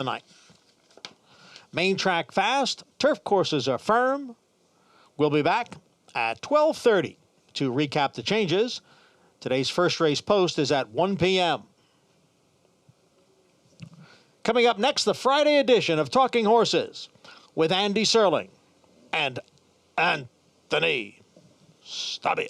tonight. Main track fast, turf courses are firm. We'll be back at 12:30 to recap the changes. Today's first race post is at 1 p.m. Coming up next, the Friday edition of Talking Horses with Andy Serling and Anthony Stabile.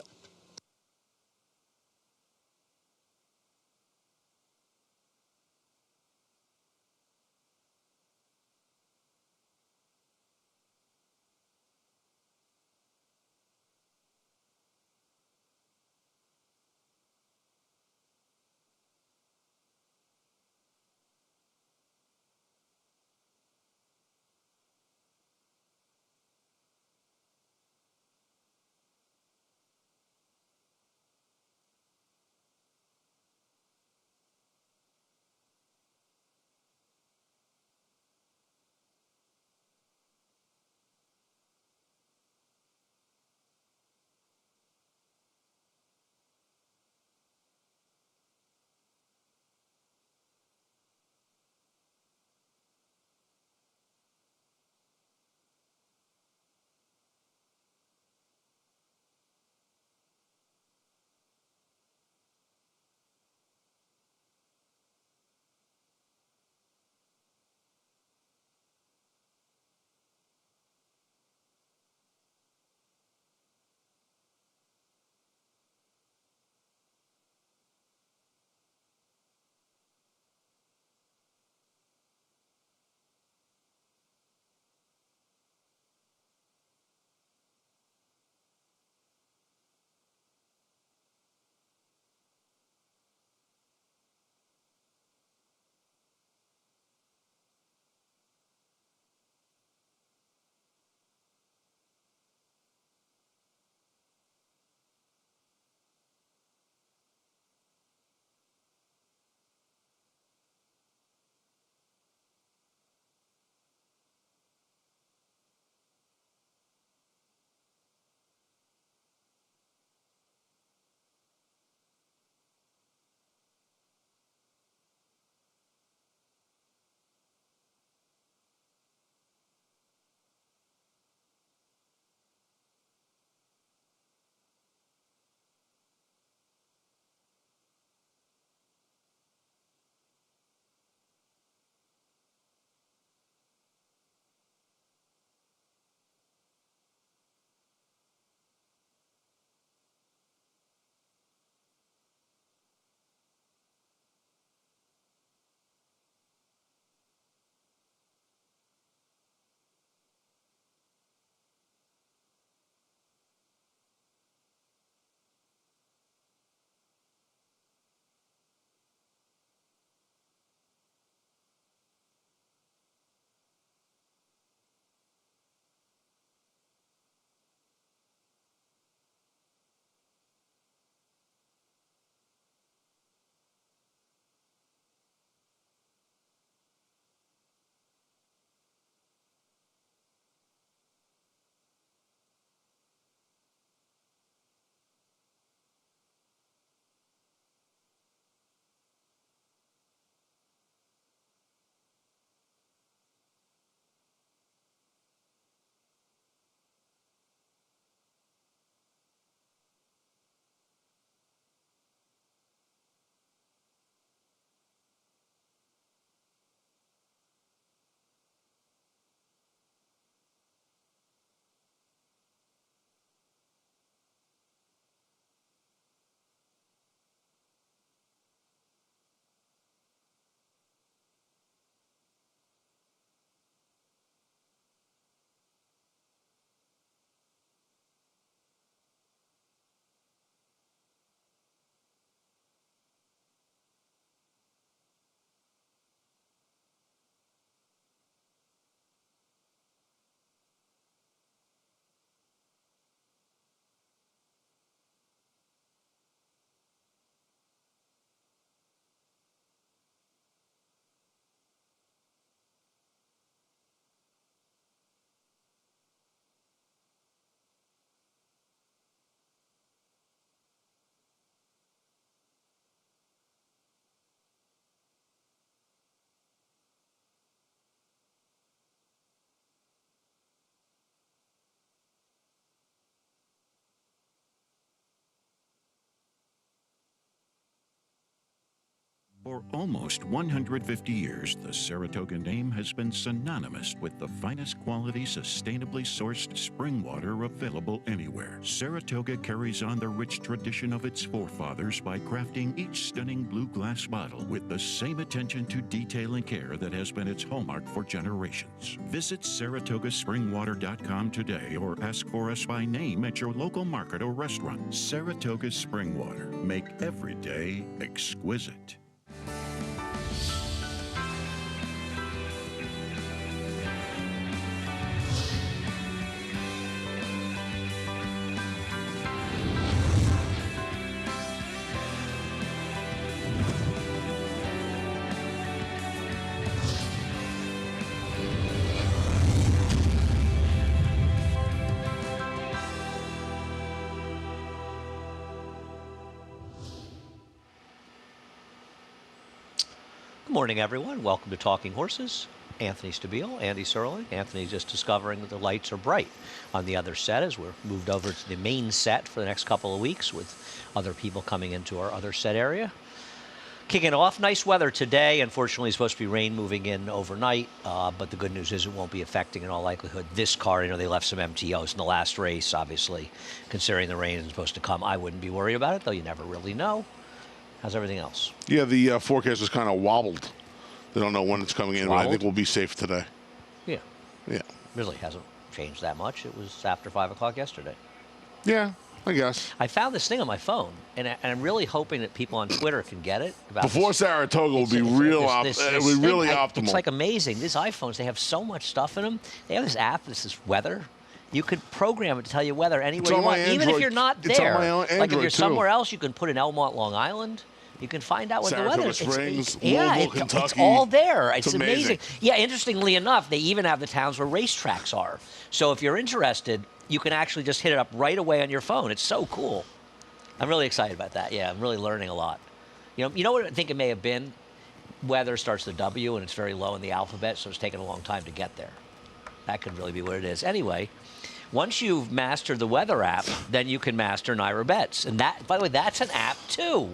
For almost 150 years, the Saratoga name has been synonymous with the finest quality, sustainably sourced spring water available anywhere. Saratoga carries on the rich tradition of its forefathers by crafting each stunning blue glass bottle with the same attention to detail and care that has been its hallmark for generations. Visit SaratogaSpringwater.com today or ask for us by name at your local market or restaurant. Saratoga Spring Water. Make every day exquisite. Good morning, everyone. Welcome to Talking Horses. Anthony Stabile, Andy Serling. Anthony's just discovering that the lights are bright on the other set as we're moved over to the main set for the next couple of weeks with other people coming into our other set area. Kicking off, nice weather today. Unfortunately, it's supposed to be rain moving in overnight, but the good news is it won't be affecting, in all likelihood, this car. You know, they left some MTOs in the last race, obviously. Considering the rain is supposed to come, I wouldn't be worried about it, though you never really know. How's everything else? Yeah, the forecast is kind of wobbled. They don't know when it's coming in, but I think we'll be safe today. Yeah. Yeah. Really hasn't changed that much. It was after 5 o'clock yesterday. Yeah, I guess. I found this thing on my phone, and I'm really hoping that people on Twitter can get it. Before Saratoga will be really optimal. It's like amazing. These iPhones, they have so much stuff in them. They have this app, this is weather. You could program it to tell you weather anywhere you want, even if you're not there. It's on my Android, like if you're somewhere too. else, you can put in Elmont, Long Island. You can find out what the weather is. Springs, Louisville, it's all there. It's amazing. Yeah, interestingly enough, they even have the towns where racetracks are. So if you're interested, you can actually just hit it up right away on your phone. It's so cool. I'm really excited about that. Yeah, I'm really learning a lot. You know what I think it may have been? Weather starts with W, and it's very low in the alphabet, so it's taken a long time to get there. That could really be what it is. Anyway, once you've mastered the weather app, then you can master NYRA Bets. And that, by the way, that's an app, too.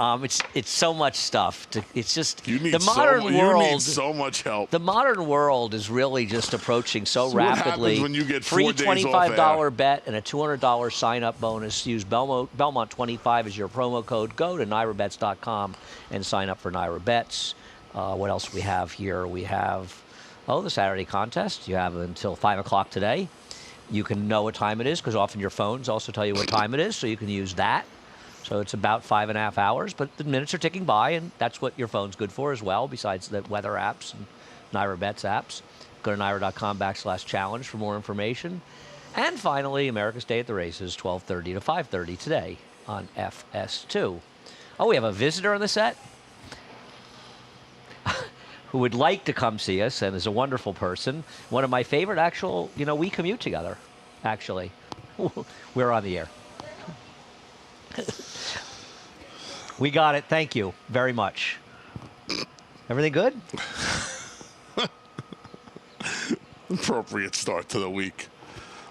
It's so much stuff. It's just the modern world. You need so much help. The modern world is really just approaching so rapidly. What happens when you get free $25 bet and a $200 sign-up bonus? Use Belmont 25 as your promo code. Go to NYRABets.com and sign up for NYRA Bets. What else we have here? We have the Saturday contest. You have until 5 o'clock today. You can know what time it is because often your phones also tell you what time it is, so you can use that. So it's about 5.5 hours, but the minutes are ticking by, and that's what your phone's good for as well, besides the weather apps and NYRA Bets apps. Go to NYRA.com/challenge for more information. And finally, America's Day at the Races, 12:30 to 5:30 today on FS2. Oh, we have a visitor on the set who would like to come see us and is a wonderful person. One of my favorite we commute together, actually. We're on the air. We got it. Thank you very much. Everything good? Appropriate start to the week.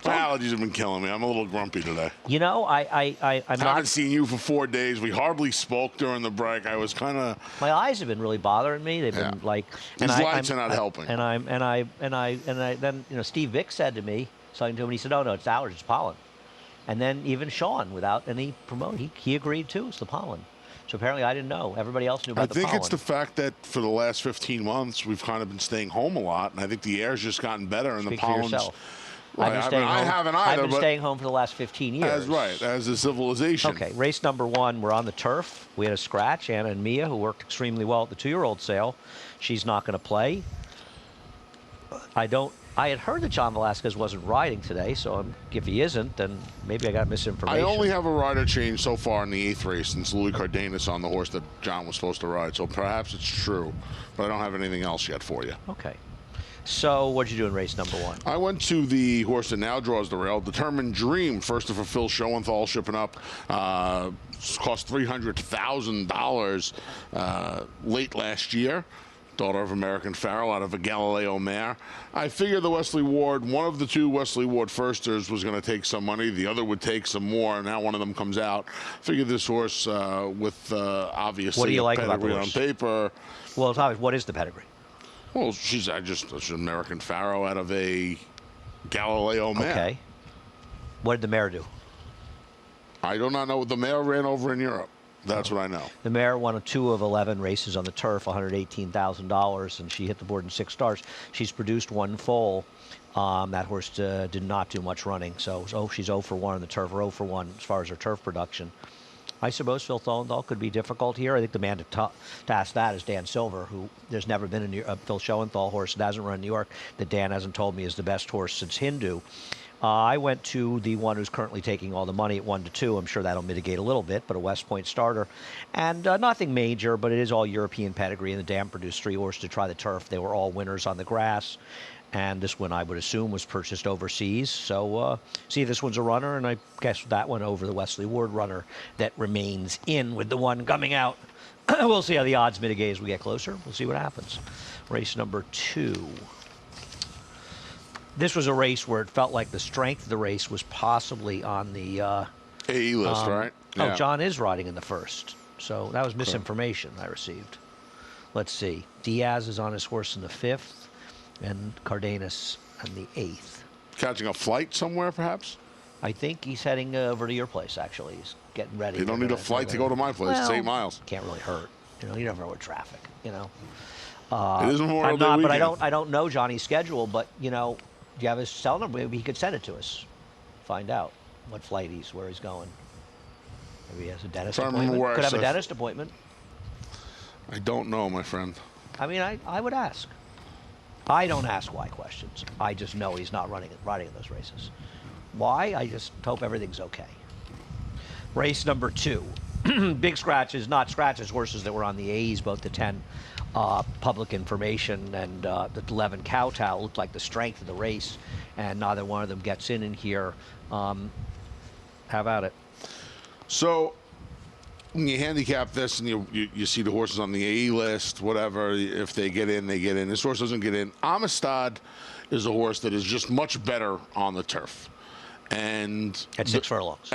My allergies have been killing me. I'm a little grumpy today. You know, I haven't seen you for 4 days. We hardly spoke during the break. I was kind of. My eyes have been really bothering me. They've been like. These lights are not helping. Then Steve Vick said to me, talking to him, and he said, "Oh no, it's allergies, it's pollen." And then even Sean, without any promote, he agreed too. It's the pollen. So apparently I didn't know. Everybody else knew about the pollen. I think it's the fact that for the last 15 months we've kind of been staying home a lot, and I think the air's just gotten better and Speak the pollen's. For yourself. Right, I haven't either. I've been staying home for the last 15 years. As a civilization. Okay, race number 1, we're on the turf. We had a scratch. Anna and Mia, who worked extremely well at the 2-year-old sale. She's not going to play. I had heard that John Velasquez wasn't riding today, so if he isn't, then maybe I got misinformation. I only have a rider change so far in the 8th race, and it's Louis Cardenas on the horse that John was supposed to ride. So perhaps it's true, but I don't have anything else yet for you. Okay. So what did you do in race number 1? I went to the horse that now draws the rail, Determined Dream, first to fulfill Schoenthal shipping up. Cost $300,000 late last year. daughter of American Pharaoh out of a Galileo mare. I figured the Wesley Ward, one of the two Wesley Ward firsters was going to take some money. The other would take some more. Now one of them comes out. Figured this horse with obviously What do you like a about the pedigree on horse? paper. Well, it's obvious. What is the pedigree? Well, she's an American Pharaoh out of a Galileo mare. Okay. What did the mare do? I do not know. The mare ran over in Europe. That's what I know. The mare won 2 of 11 races on the turf, $118,000, and she hit the board in 6 starts. She's produced 1 foal. That horse did not do much running, so she's 0 for 1 on the turf, or 0 for 1 as far as her turf production. I suppose Phil Schoenthal could be difficult here. I think the man to ask that is Dan Silver, who there's never been a Phil Schoenthal horse that hasn't run in New York that Dan hasn't told me is the best horse since Hindu. I went to the one who's currently taking all the money at 1-2. I'm sure that'll mitigate a little bit, but a West Point starter. And nothing major, but it is all European pedigree, and the dam produced 3 horses to try the turf. They were all winners on the grass. And this one, I would assume, was purchased overseas. So, see, this one's a runner, and I guess that one over the Wesley Ward runner that remains in with the one coming out. We'll see how the odds mitigate as we get closer. We'll see what happens. Race number 2. This was a race where it felt like the strength of the race was possibly on the AE list, right? Oh, John is riding in the first. So that was misinformation I received. Let's see. Diaz is on his horse in the 5th, and Cardenas on the 8th. Catching a flight somewhere, perhaps? I think he's heading over to your place, actually. He's getting ready. You don't need a flight to go to my place. It's 8 miles. Can't really hurt. You know, you never know with traffic, you know. It is Memorial I'm Day not, but weekend. I don't know Johnny's schedule, but, you know, do you have his cell number? Maybe he could send it to us. Find out what flight where he's going. Maybe he has a dentist Trying to remember appointment. where I Could have a said- dentist appointment. I don't know, my friend. I mean, I would ask. I don't ask why questions. I just know he's not riding in those races. Why? I just hope everything's okay. Race number 2. Big scratches, not scratches, horses that were on the A's, both the 10 public information and the 11 Kowtow looked like the strength of the race, and neither one of them gets in here. How about it? So, when you handicap this and you see the horses on the AE list, whatever, if they get in, they get in. This horse doesn't get in. Amistad is a horse that is just much better on the turf. And At 6 furlongs.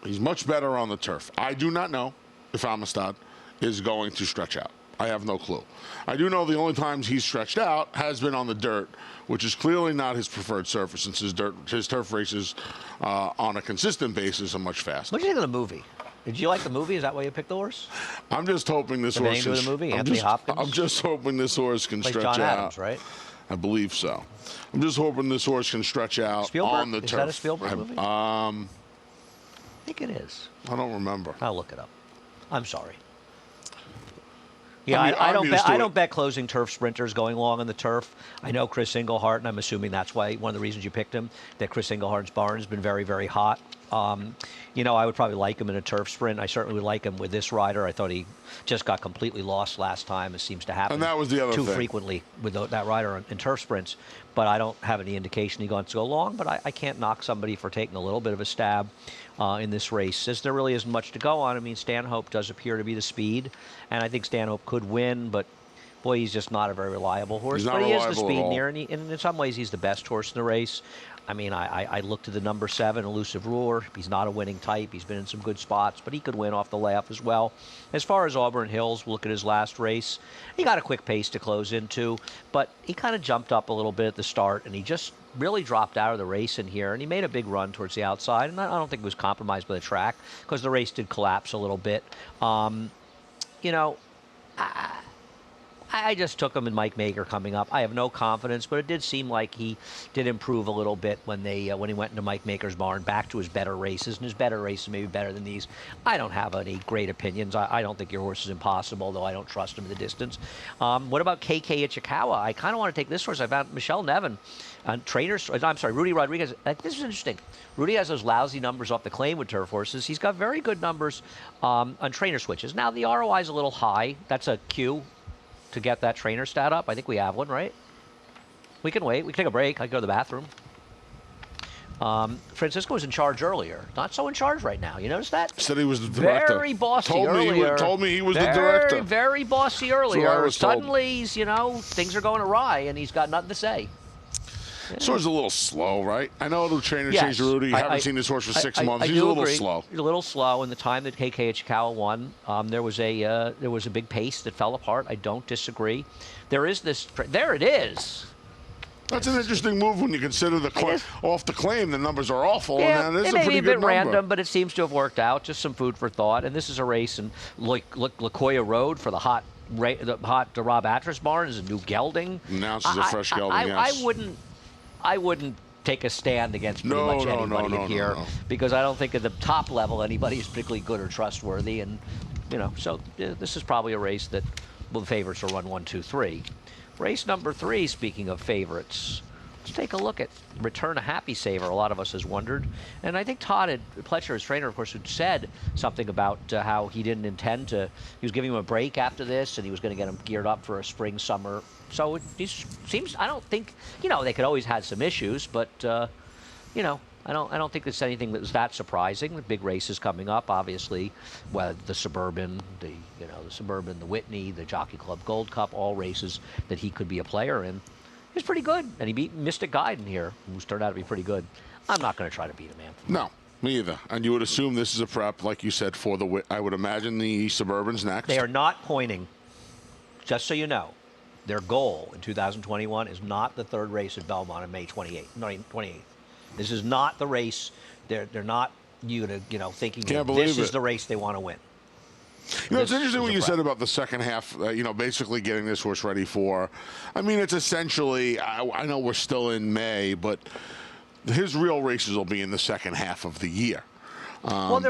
He's much better on the turf. I do not know if Amistad is going to stretch out. I have no clue. I do know the only times he's stretched out has been on the dirt, which is clearly not his preferred surface, since his turf races on a consistent basis are much faster. What did you think of the movie? Did you like the movie? Is that why you picked the horse? I'm just hoping this The horse name of the movie? I'm Anthony just, Hopkins? I'm just hoping this horse can Plays stretch John out. Adams, right? I believe so. I'm just hoping this horse can stretch out Spielberg? on the Is turf. that a Spielberg movie? I think it is. I don't remember. I'll look it up. I'm sorry. Yeah, I mean, I I'm used to it. don't bet closing turf sprinters going long on the turf. I know Chris Englehart, and I'm assuming that's why one of the reasons you picked him, that Chris Englehart's barn has been very, very hot. You know, I would probably like him in a turf sprint. I certainly would like him with this rider. I thought he just got completely lost last time. It seems to happen And that was the other too thing. frequently with that rider in turf sprints. But I don't have any indication he wants to go long. But I can't knock somebody for taking a little bit of a stab in this race, since there really isn't much to go on. I mean, Stanhope does appear to be the speed, and I think Stanhope could win, but boy, he's just not a very reliable horse. He's not but he is the reliable at speed all. near, and in some ways, he's the best horse in the race. I mean, I looked at the number 7, Elusive Ruler. He's not a winning type. He's been in some good spots, but he could win off the layup as well. As far as Auburn Hills, we'll look at his last race. He got a quick pace to close into, but he kind of jumped up a little bit at the start, and he just really dropped out of the race in here, and he made a big run towards the outside, and I don't think it was compromised by the track, because the race did collapse a little bit. You know, I just took him in Mike Maker coming up. I have no confidence, but it did seem like he did improve a little bit when he went into Mike Maker's barn, back to his better races, and his better races may be better than these. I don't have any great opinions. I don't think your horse is impossible, though I don't trust him in the distance. What about KK Ichikawa? I kind of want to take this horse. I found Michelle Nevin on trainers. I'm sorry, Rudy Rodriguez. This is interesting. Rudy has those lousy numbers off the claim with turf horses. He's got very good numbers on trainer switches. Now, the ROI is a little high. That's a cue to get that trainer stat up. I think we have one, right? We can wait. We can take a break. I can go to the bathroom. Francisco was in charge earlier. Not so in charge right now. You notice that? Said he was the director. Very bossy told earlier. Told me he was very, the director. Very bossy earlier. That's what I was told. Suddenly, things are going awry, and he's got nothing to say. So he's a little slow, right? I know the trainer Yes. changed Rudy. I haven't seen this horse for 6 months. He's a little slow. He's a little slow. In the time that KK Ichikawa won, there was a big pace that fell apart. I don't disagree. There is this. There it is. That's an interesting move when you consider the off the claim. The numbers are awful, Yeah, and that is it a may be pretty a good bit number. random, but it seems to have worked out. Just some food for thought. And this is a race in Lacoya Road for the hot Rob Atras barn is a new gelding. Announces a fresh gelding. Yes. I wouldn't take a stand against pretty much anybody in here because I don't think at the top level anybody is particularly good or trustworthy. And so this is probably a race that the favorites will run 1, 2, 3. Race number 3. Speaking of favorites, let's take a look at Return a Happy Saver. A lot of us has wondered, and I think Todd Pletcher, his trainer, of course, had said something about how he didn't intend to. He was giving him a break after this, and he was going to get him geared up for a spring, summer. So it seems. I don't think they could always have some issues, but I don't think there's anything that was that surprising. The big races coming up, obviously, the Suburban, the Whitney, the Jockey Club Gold Cup, all races that he could be a player in. He's pretty good, and he beat Mystic Guide in here, who's turned out to be pretty good. I'm not going to try to beat him, man. No, me either. And you would assume this is a prep, like you said, for I would imagine the Suburban's next. They are not pointing, just so you know, their goal in 2021 is not the third race at Belmont on May 28th. This is not the race. They're not thinking this is the race they want to win. It's interesting what you said about the second half, basically getting this horse ready for. I mean, it's essentially, I know we're still in May, but his real races will be in the second half of the year. What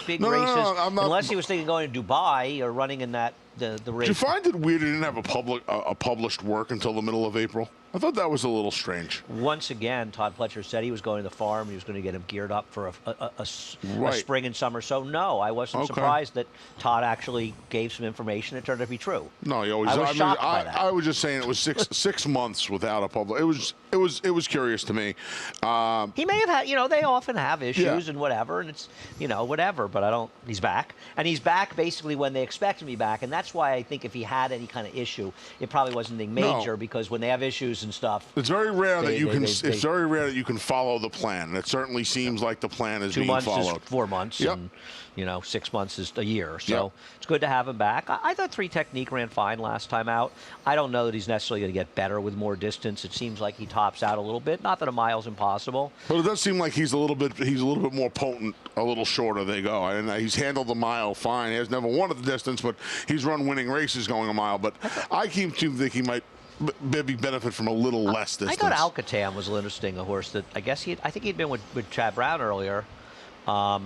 big races? Unless he was thinking going to Dubai or running in the race. Did you find it weird he didn't have a published work until the middle of April? I thought that was a little strange. Once again, Todd Pletcher said he was going to the farm. He was going to get him geared up for a spring and summer. So, no, I wasn't surprised that Todd actually gave some information that turned out to be true. No, he always. I was shocked by that. I was just saying it was six months without a public. It was curious to me. He may have had, they often have issues and whatever, and it's, whatever. But I don't. He's back, and he's back basically when they expect him to be back, and that's why I think if he had any kind of issue, it probably wasn't anything major because when they have issues and stuff, it's very rare that you can. It's very rare that you can follow the plan. And it certainly seems like the plan is being followed. 2 months is 4 months, and 6 months is a year. So it's good to have him back. I thought 3 Technique ran fine last time out. I don't know that he's necessarily going to get better with more distance. It seems like he tops out a little bit. Not that a mile's impossible. But it does seem like he's a little bit more potent, a little shorter they go. And he's handled the mile fine. He has never won at the distance, but he's run winning races going a mile. But I keep to think he might maybe benefit from a little less distance. I thought Alcatam was a little interesting, a horse that I think he'd been with Chad Brown earlier. I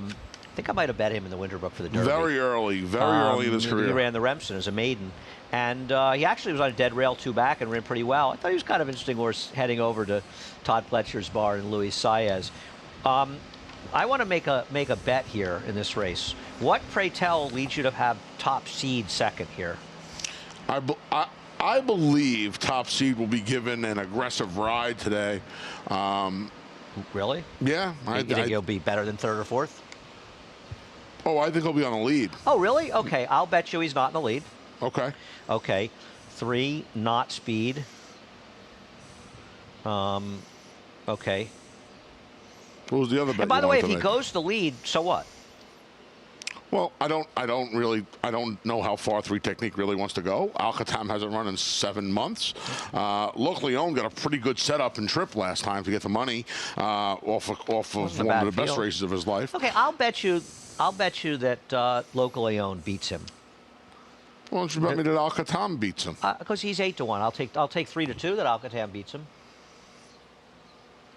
think I might have bet him in the Winterbrook for the Derby. Very early in his career. He ran the Remsen as a maiden. And he actually was on a dead rail 2 back and ran pretty well. I thought he was kind of an interesting horse heading over to Todd Pletcher's barn and Luis Saez. I want to make a bet here in this race. What, pray tell, leads you to have Top Seed second here? I believe Top Seed will be given an aggressive ride today. Really? Yeah. You think he'll be better than third or fourth? Oh, I think he'll be on the lead. Oh, really? Okay, I'll bet you he's not in the lead. Okay. Okay. 3, Not Speed. Okay. What was the other bet? And by the way, if he goes to the lead, so what? Well, I don't know how far 3 Technique really wants to go. Alcatam hasn't run in 7 months. Locally Owned got a pretty good setup and trip last time to get the money off of one of the best races of his life. Okay, I'll bet you that Locally Owned beats him. Why don't you bet me that Alcatam beats him? Because he's 8-1. I'll take 3-2 that Alcatam beats him.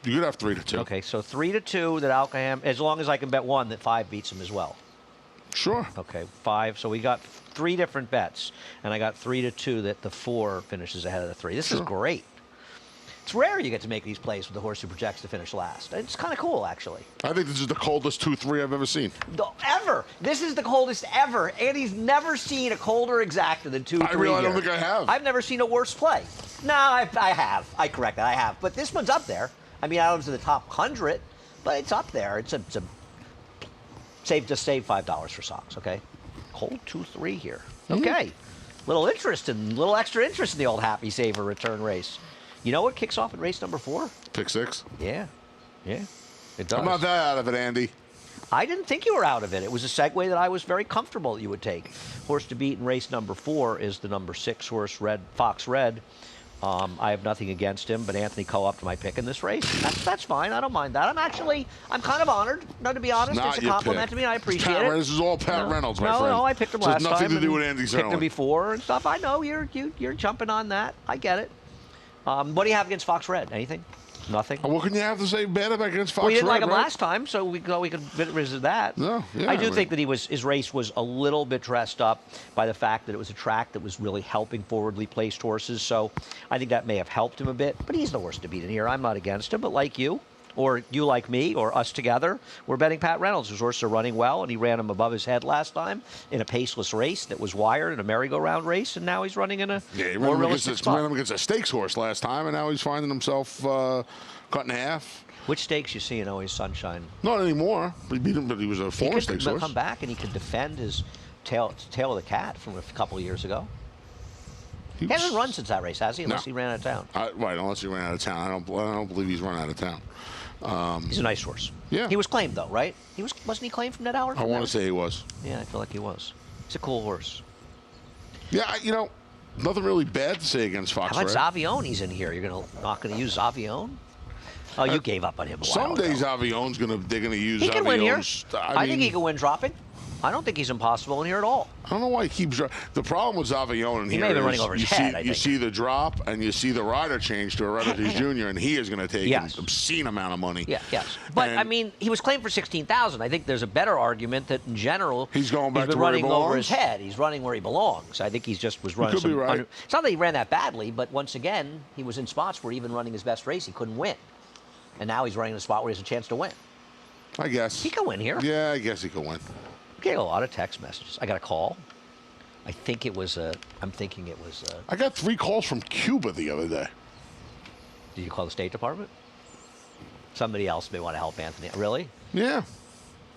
You could have 3-2. Okay, so 3-2 that Alcatam, as long as I can bet 1 that 5 beats him as well. Sure. Okay, 5. So we got 3 different bets, and I got 3-2 that the 4 finishes ahead of the 3. This is great. It's rare you get to make these plays with the horse who projects to finish last. It's kind of cool, actually. I think this is the coldest 2-3 I've ever seen. Ever. This is the coldest ever. Andy's never seen a colder exacta than 2-3. I don't think I have. I've never seen a worse play. No, I have. I correct that. I have. But this one's up there. I mean, I don't know if it's in the top 100, but it's up there. It's a save $5 for socks, okay? Cold 2-3 here. Okay. Little extra interest in the old Happy Saver return race. You know what kicks off at race number 4? Pick 6. Yeah. It does. I'm not that out of it, Andy. I didn't think you were out of it. It was a segue that I was very comfortable that you would take. Horse to beat in race number 4 is the number 6 horse, Fox Red. I have nothing against him, but Anthony co-opted my pick in this race. That's fine. I don't mind that. I'm kind of honored. No, to be honest, it's a compliment to me. And I appreciate it. This is all Pat Reynolds, my friend. No, I picked him last time. Nothing to do with Andy Picked him Serling. before and stuff. I know you're jumping on that. I get it. What do you have against Fox Red? Anything? Nothing. What can you have to say bad about against Fox Red? Well, you didn't like him right? last time, so we could visit that. No, yeah, I do think that his race was a little bit dressed up by the fact that it was a track that was really helping forwardly placed horses. So I think that may have helped him a bit. But he's the horse to beat in here. I'm not against him, but like you, or you like me, or us together, we're betting Pat Reynolds. His horses are running well, and he ran him above his head last time in a paceless race that was wired in a merry-go-round race, and now he's running in a more realistic spot. Ran him against a stakes horse last time, and now he's finding himself cut in half. Which stakes you see in Always Sunshine? Not anymore. He beat him, but he was a former stakes He horse. could come back, and he could defend his tail of the cat from a couple of years ago. He hasn't run since that race, has he? Unless he ran out of town. Right, unless he ran out of town. I don't believe he's run out of town. He's a nice horse. Yeah. He was claimed, though, right? Wasn't he claimed from Ned Howard? I want to say he was. Yeah, I feel like he was. He's a cool horse. Yeah, nothing really bad to say against Fox How about Red. Zavione's in here? You're not going to use Zavione? Oh, you gave up on him a while Someday ago. Zavion's they're gonna use. He can win here. I think mean, he can win dropping. I don't think he's impossible in here at all. I don't know why he keeps. The problem with Zavione in He here may have been is running over his head, you see the drop and you see the rider change to Heredity Jr. and he is going to take Yes. an obscene amount of money. Yeah, yes. But, And I mean, he was claimed for $16,000. I think there's a better argument that, in general, He's going back been to where he running over his belongs? head. He's running where he belongs. I think he just was running could be some right. It's not that he ran that badly, but once again, he was in spots where even running his best race, he couldn't win. And now he's running in a spot where he has a chance to win. I guess He can win here. Yeah, I guess he could win. I'm getting a lot of text messages. I got a call. I'm thinking it was I got 3 calls from Cuba the other day. did you call the State Department? Somebody else may want to help Anthony. Really? Yeah,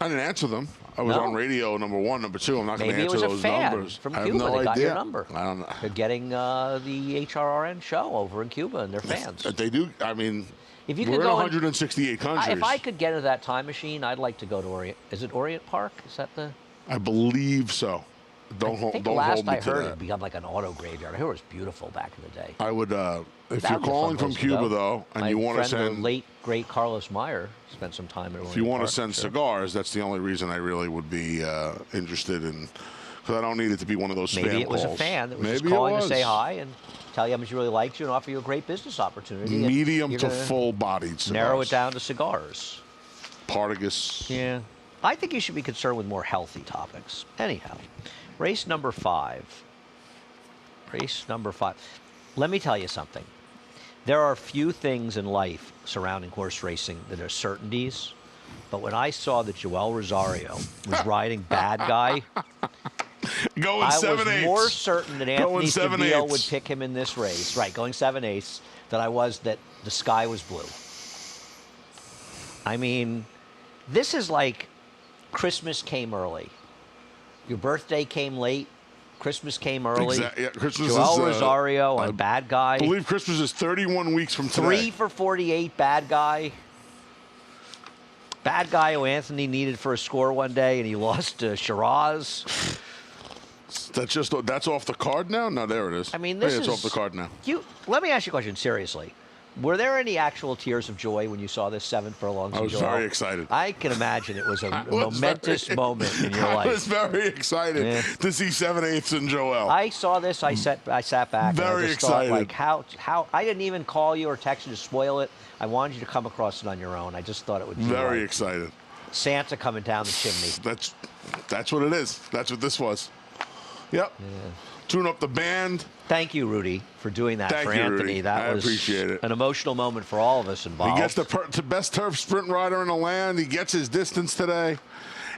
I didn't answer them. I was No. on radio, number 1, number 2. I'm not going to Maybe it answer was a those fan numbers. from I have Cuba no that got idea. your number. I don't know. They're getting the HRRN show over in Cuba, and they're fans. They do. I mean, If you we're could in go 168 countries. If I could get into that time machine, I'd like to go to Orient. Is it Orient Park? Is that the? I believe so. Don't I hold. think Don't last hold me I to heard that. it become like an auto graveyard. I heard it was beautiful back in the day. I would. If That you're would be a calling fun from place to Cuba go. though, and My you want to friend, send, the late great Carlos Meyer, spent some time at Orient if you want Park, to send sure. cigars, that's the only reason I really would be interested in. Because I don't need it to be one of those spam Maybe it was calls. a fan that was Maybe just calling it to was. say hi and tell you how much he really liked you and offer you a great business opportunity. and Medium you're to gonna full-bodied cigars. narrow it down to cigars. Partagas. Yeah. I think you should be concerned with more healthy topics. Anyhow, race number 5. Race number 5. Let me tell you something. There are few things in life surrounding horse racing that are certainties. But when I saw that Joel Rosario was riding Bad Guy, Going I 7/8. was more certain that Going Anthony 7/8. Stabile would pick him in this race. Right, going 7/8, than I was that the sky was blue. I mean, this is like Christmas came early. Your birthday came late. Christmas came early. Yeah, Christmas Joel is, Rosario on Bad Guy. I believe Christmas is 31 weeks from today. 3 for 48, Bad Guy. Bad Guy who Anthony needed for a score one day, and he lost to Shiraz. That's off the card now? No, there it is. I mean, this Hey, is... it's off the card now. Let me ask you a question, seriously. Were there any actual tears of joy when you saw this 7 furlongs? I was very excited. I can imagine it was a was momentous very- moment in your I life. was very excited Yeah. to see 7/8 in Joel. I saw this. I sat back. Very and I just excited. Thought, like, how? I didn't even call you or text you to spoil it. I wanted you to come across it on your own. I just thought it would be Very like excited. Santa coming down the chimney. That's what it is. That's what this was. Yep. Tune up the band. Thank you, Rudy, for doing that Thank for you, Anthony. Rudy. That I was appreciate it. an emotional moment for all of us involved. He gets the best turf sprint rider in the land. He gets his distance today.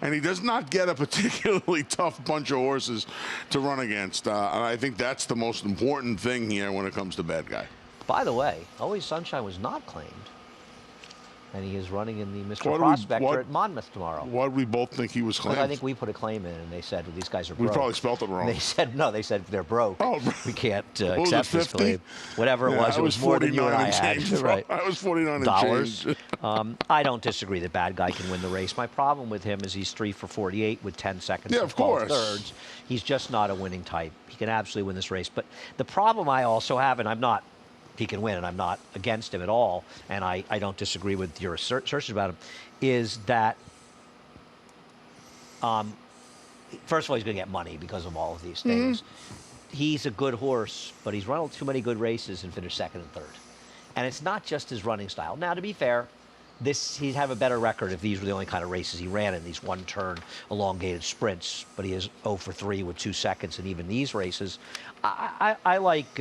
And he does not get a particularly tough bunch of horses to run against. And I think that's the most important thing here when it comes to Bad Guy. By the way, Always Sunshine was not claimed. and he is running in the Why Mr. do we- Prospector what- at Monmouth tomorrow. Why did we both think he was Because claimed? I think we put a claim in, and they said, well, these guys are We broke. probably spelt it wrong. They said, no, they said they're broke. Oh, we can't what was accept it, this 50? claim. Whatever it Yeah, was, I it was more than you and 49 I had. change. Right. I was 49 Dollars. and change. I don't disagree that bad guy can win the race. My problem with him is he's 3 for 48 with 10 seconds Yeah, and of 12 course. thirds. He's just not a winning type. He can absolutely win this race. But the problem I also have, and I'm not, he can win, and I'm not against him at all, and I don't disagree with your assertions about him, is that, first of all, he's going to get money because of all of these things. He's a good horse, but he's run too many good races and finished second and third. And it's not just his running style. Now, to be fair, he'd have a better record if these were the only kind of races he ran in, these one-turn elongated sprints. But he is 0 for 3 with 2 seconds in even these races. I like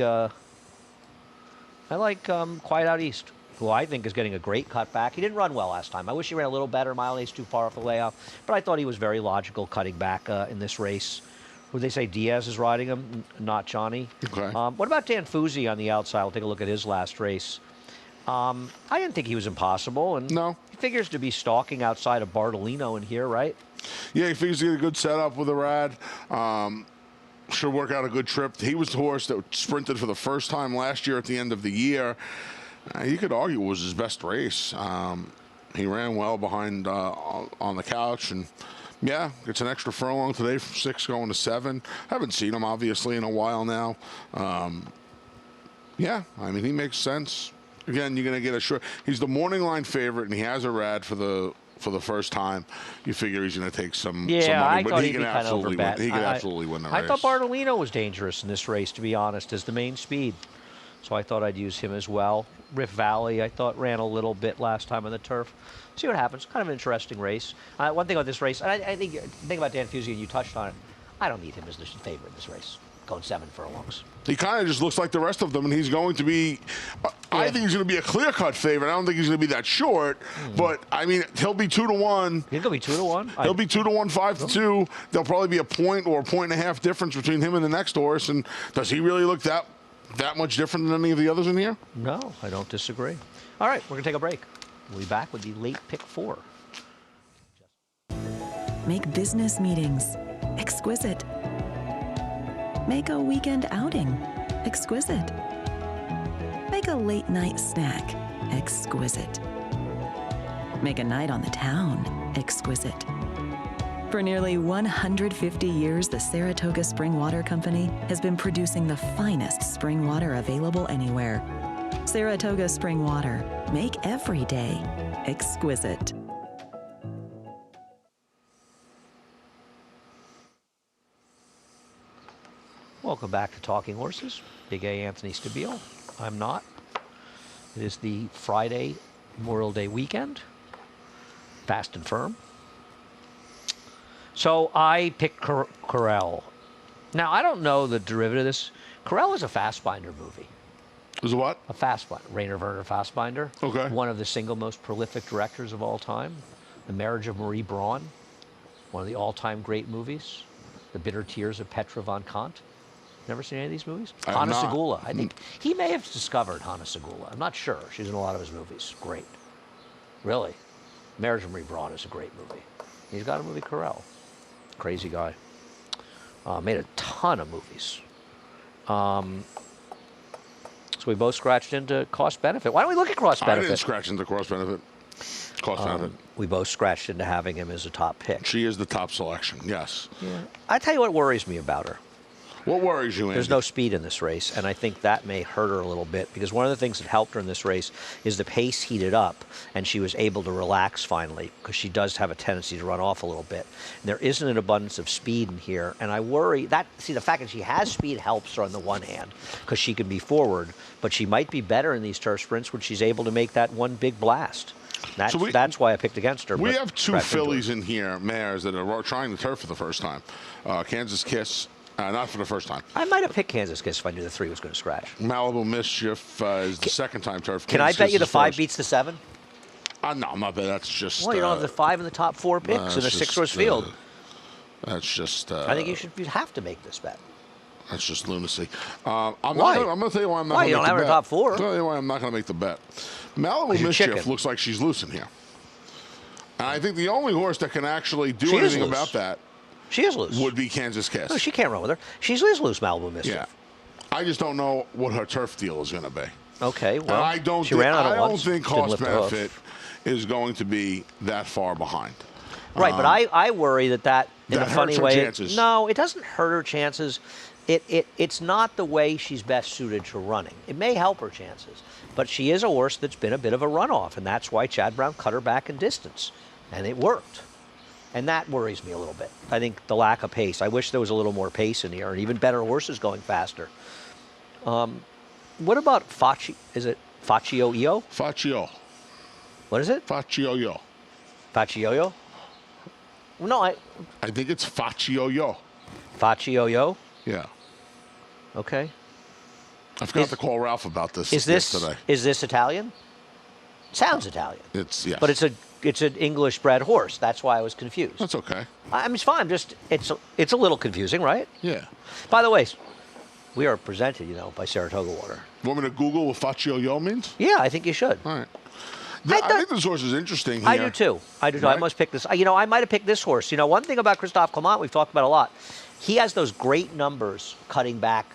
Quiet Out East, who I think is getting a great cutback. He didn't run well last time. I wish he ran a little better. Mile 8's too far off the layoff. But I thought he was very logical cutting back in this race. Would they say Diaz is riding him, not Johnny? Okay. What about Dan Fusi on the outside? I'll take a look at his last race. I didn't think he was impossible. And No. he figures to be stalking outside of Bartolino in here, right? Yeah, he figures to get a good setup with a rad. Should work out a good trip. He was the horse that sprinted for the first time last year at the end of the year. You could argue it was his best race. He ran well behind on the couch, and yeah, gets an extra furlong today from 6 going to 7. Haven't seen him obviously in a while now. Yeah, I mean he makes sense. Again, you're going to get a short. He's the morning line favorite, and he has a rad for the first time. You figure he's going to take some money, I but thought he he'd can be kind of absolutely win. overbet. He can absolutely win the race. I thought Bartolino was dangerous in this race, to be honest, as the main speed. So I thought I'd use him as well. Rift Valley, I thought, ran a little bit last time on the turf. See what happens. Kind of an interesting race. One thing about this race, and I think about Dan Fusi, and you touched on it. I don't need him as the favorite in this race, going 7 furlongs. He kind of just looks like the rest of them, and he's going to be. I think he's going to be a clear-cut favorite. I don't think he's going to be that short, but I mean, he'll be 2 to 1. He's going to be 2 to 1. He'll be 2 to 1, 5 to 2. There'll probably be a point or a point and a half difference between him and the next horse. And does he really look that much different than any of the others in here? No, I don't disagree. All right, we're going to take a break. We'll be back with the late pick 4. Make business meetings exquisite. Make a weekend outing exquisite. Make a late night snack exquisite. Make a night on the town exquisite. For nearly 150 years, the Saratoga Spring Water Company has been producing the finest spring water available anywhere. Saratoga Spring Water. Make every day exquisite. Welcome back to Talking Horses. Big A Anthony Stabile. I'm not. It is the Friday Memorial Day weekend. Fast and firm. So I picked Corral. Now, I don't know the derivative of this. Corral is a Fassbinder movie. Is it what? A Fassbinder. Rainer Werner Fassbinder. Okay. One of the single most prolific directors of all time. The Marriage of Marie Braun. One of the all-time great movies. The Bitter Tears of Petra von Kant. Never seen any of these movies? I have Hanna not. Segula. I think he may have discovered Hanna Segula. I'm not sure. She's in a lot of his movies. Great. Really. Marriage of Marie Braun is a great movie. He's got a movie, Corral. Crazy guy. Made a ton of movies. So we both scratched into cost benefit. Why don't we look at cost I benefit? didn't scratch into cost benefit. Cost benefit. We both scratched into having him as a top pick. She is the top selection, yes. Yeah. I tell you what worries me about her. What worries you, Andy? There's no speed in this race, and I think that may hurt her a little bit because one of the things that helped her in this race is the pace heated up, and she was able to relax finally because she does have a tendency to run off a little bit. And there isn't an abundance of speed in here, and I worry that, the fact that she has speed helps her on the one hand because she can be forward, but she might be better in these turf sprints when she's able to make that one big blast. That's why I picked against her. We but have 2 scratched into fillies her. in here, mares, that are trying the turf for the first time. Kansas Kiss, not for the first time. I might have picked Kansas Kiss if I knew the 3 was going to scratch. Malibu Mischief is the second time turf. Can I Kansas bet Kiss you the is 5 first. beats the 7? No, I'm not betting. That's just. Well, you don't have the 5 in the top 4 picks in a 6-horse field. That's just. I think you have to make this bet. That's just lunacy. I'm Why? going to tell you why I'm not Why? going to You make don't the have her bet. top 4? I'll tell you why I'm not going to make the bet. Malibu You're Mischief chicken. looks like she's loose in here. And I think the only horse that can actually do She is anything loose. about that She is loose. would be Kansas Kiss. No, she can't run with her. She's loose, Malibu Mischief. Yeah. I just don't know what her turf deal is going to be. Okay, well, And I don't she think, ran out of I don't once. think Didn't cost lift her off. benefit is going to be that far behind. Right, but I worry that in that a funny hurts her way. chances. No, it doesn't hurt her chances. It's not the way she's best suited to running. It may help her chances, but she is a horse that's been a bit of a runoff, and that's why Chad Brown cut her back in distance, and it worked. And that worries me a little bit. I think the lack of pace. I wish there was a little more pace in here, and even better horses going faster. What about Faccio? Is it Faccio-io? Faccio. What is it? Faccio-yo. Faccio-io? No, I think it's Faccio-yo. Faccio-io? Yeah. Okay. I forgot to call Ralph about this Is yesterday. this Italian? Sounds Italian. It's, yes. But it's an English bred horse. That's why I was confused. That's okay. I mean, it's fine. It's a little confusing, right? Yeah. By the way, we are presented, by Saratoga Water. You want me to Google what Faccio-yo means? Yeah, I think you should. All right. I I think this horse is interesting here. I do too. I do too. I Right? must pick this. I might have picked this horse. One thing about Christophe Clement we've talked about a lot. He has those great numbers cutting back.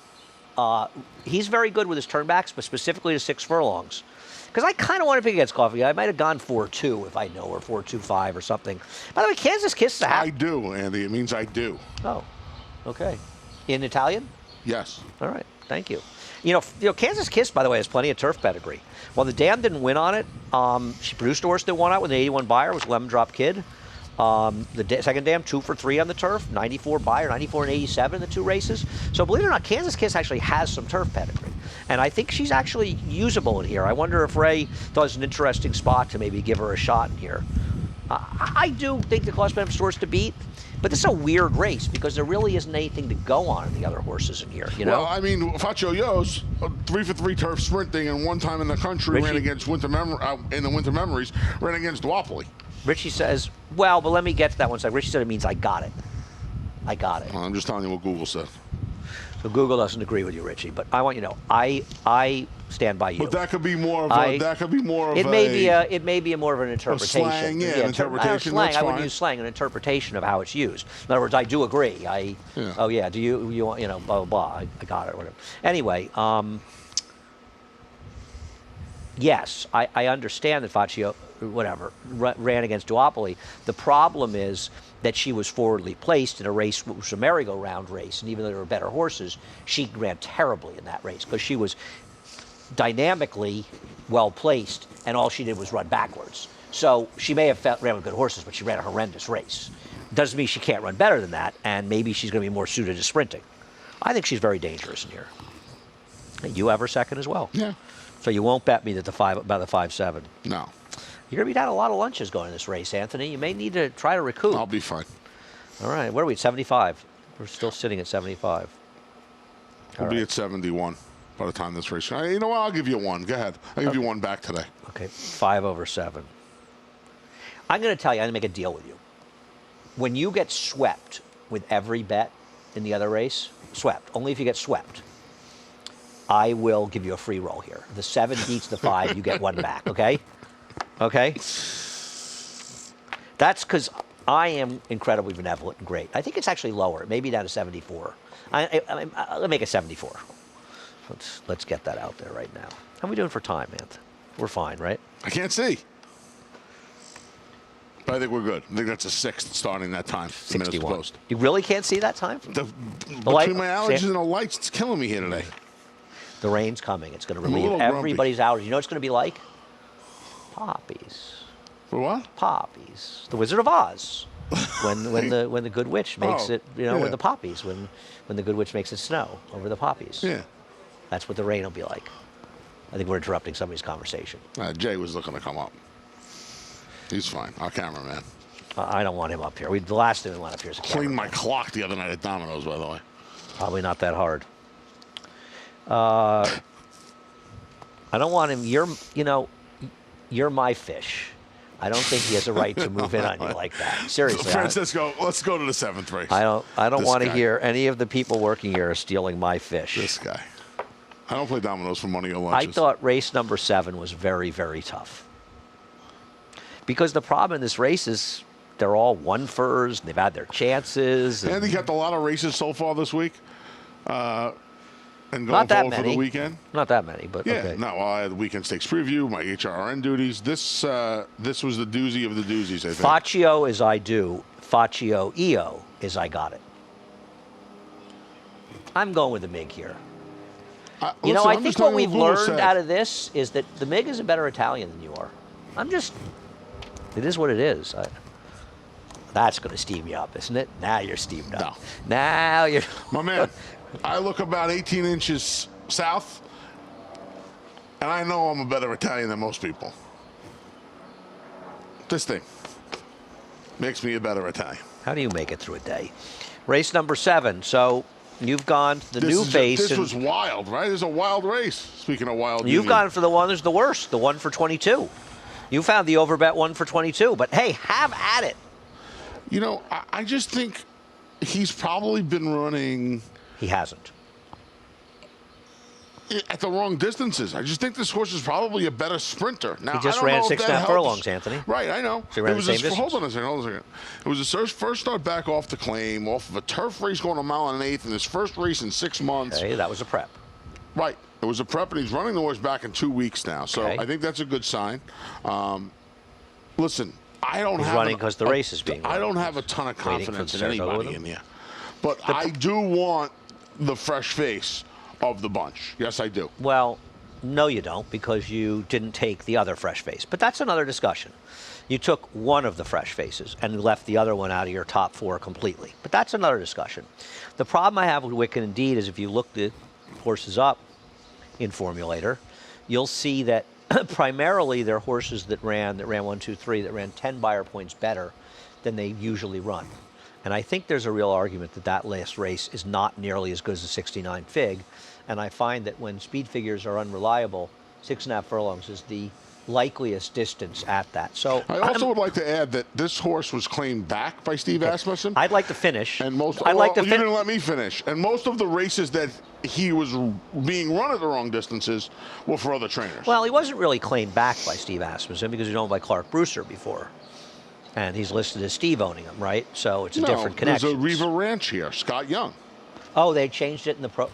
He's very good with his turnbacks, but specifically to 6 furlongs. Because I kind of want to pick against Coffee. I might have gone 4-2 if I know, or 4-2-5 or something. By the way, Kansas Kiss is a half. I do, Andy. It means I do. Oh, okay. In Italian? Yes. All right. Thank you. Kansas Kiss, by the way, has plenty of turf pedigree. While the dam didn't win on it, she produced a horse that won out with an 81 buyer. It was Lemon Drop Kid. Second dam, 2 for 3 on the turf, 94 buyer, 94 and 87 in the 2 races. So believe it or not, Kansas Kiss actually has some turf pedigree. And I think she's actually usable in here. I wonder if Ray does an interesting spot to maybe give her a shot in here. I do think the cost benefit horse to beat, but this is a weird race because there really isn't anything to go on in the other horses in here. Well, I mean, Faccio-yo's 3 for 3 turf sprinting, and one time in the country Richie? ran against in the Winter Memories, ran against Duopoly. Richie says, well, but let me get to that one second. Richie said it means I got it. I got it. Well, I'm just telling you what Google said. So Google doesn't agree with you, Richie, but I want you to know I stand by you. But that could be more of a. It may be more of an interpretation. slang, yeah, an I don't interpretation, slang. that's I wouldn't fine. use slang, an interpretation of how it's used. In other words, I do agree. Yeah. Oh yeah. Do you want blah blah blah? I got it or whatever. Anyway, yes, I understand that Faccio ran against Duopoly. The problem is that she was forwardly placed in a race which was a merry-go-round race, and even though there were better horses, she ran terribly in that race because she was dynamically well placed, and all she did was run backwards. So she may have ran with good horses, but she ran a horrendous race. Doesn't mean she can't run better than that, and maybe she's going to be more suited to sprinting. I think she's very dangerous in here. You have her second as well. Yeah. So you won't bet me that about the 5-7. No. You're going to be down a lot of lunches going in this race, Anthony. You may need to try to recoup. I'll be fine. All right. What are we at, 75? We're still sitting at 75. We'll be at 71 by the time this race. You know what? I'll give you one. Go ahead. I'll give you one back today. Okay, 5/7. I'm going to tell you, I'm going to make a deal with you. When you get swept with every bet in the other race, swept, only if you get swept, I will give you a free roll here. The 7 beats the 5, you get one back, okay? Okay? That's because I am incredibly benevolent and great. I think it's actually lower. It may be down to 74. Let's make it 74. Let's get that out there right now. How are we doing for time, Anth? We're fine, right? I can't see. But I think we're good. I think that's a 6th starting that time. 61. Post. You really can't see that time? Between light- my allergies and the lights, it's killing me here today. The rain's coming. It's going to I'm a relieve little grumpy. everybody's allergies. You know what it's going to be like? Poppies. For what? Poppies. The Wizard of Oz. When the Good Witch makes Oh, it, yeah. with the poppies. When the Good Witch makes it snow over the poppies. Yeah. That's what the rain will be like. I think we're interrupting somebody's conversation. Jay was looking to come up. He's fine. Our cameraman. I don't want him up here. The last thing we want up here is a Cleaned my cameraman. clock the other night at Domino's, by the way. Probably not that hard. I don't want him. You're my fish. I don't think he has a right to move in on you like that. Seriously. Francisco, let's go to the 7th race. I don't This want to guy. hear any of the people working here stealing my fish. This guy. I don't play dominoes for money or I lunches. thought race number 7 was very, very tough. Because the problem in this race is they're all one-furs, and they've had their chances. And Handicapped a lot of races so far this week. And going not that forward for many. the weekend. Not that many, but Yeah, okay. no, well, I had the weekend stakes preview, my HRN duties. This was the doozy of the doozies, I think. Faccio is I do. Faccio EO is I got it. I'm going with the MiG here. You know, Listen, I I'm think just what telling we've you Google learned said. out of this is that the MiG is a better Italian than you are. It is what it is. That's going to steam you up, isn't it? Now you're steamed up. No. Now you're... My man, I look about 18 inches south, and I know I'm a better Italian than most people. This thing makes me a better Italian. How do you make it through a day? Race number 7. So you've gone to the new face. This and was wild, right? This is a wild race. Speaking of wild, you've union. gone for the one that's the worst, the one for 22. You found the overbet one for 22. But hey, have at it. You know, I just think he's probably been running He hasn't. at the wrong distances. I just think this horse is probably a better sprinter. Now, He just I don't ran know if 6 that and a half helps. furlongs, Anthony. Right, I know. So he ran It was the same his, hold distance. on a second, hold on a second. It was his first start back off the claim, off of a turf race going a mile and an eighth in his first race in 6 months. Okay, that was a prep. Right. It was a prep, and he's running the horse back in 2 weeks now. So Okay. I think that's a good sign. Listen, I don't He's have running 'cause the race is being I run. don't have a ton of Waiting for confidence the in Saratoga with anybody him? in here, but I do want the fresh face of the bunch. Yes, I do. Well, no, you don't, because you didn't take the other fresh face. But that's another discussion. You took one of the fresh faces and left the other one out of your top 4 completely. But that's another discussion. The problem I have with Wicked Indeed is if you look the horses up in Formulator, you'll see that primarily they're horses that ran 1, 2, 3, that ran 10 buyer points better than they usually run. And I think there's a real argument that that last race is not nearly as good as the 69 Fig. And I find that when speed figures are unreliable, 6.5 furlongs is the likeliest distance at that. So I also would like to add that this horse was claimed back by Steve Asmussen. I'd like to finish. And most, I'd like to you didn't let me finish. And most of the races that he was being run at the wrong distances were for other trainers. Well, he wasn't really claimed back by Steve Asmussen because he was owned by Clark Brewster before. And he's listed as Steve owning him, right? So it's a different connection. There's a Riva Ranch here, Scott Young. Oh, they changed it in the pro.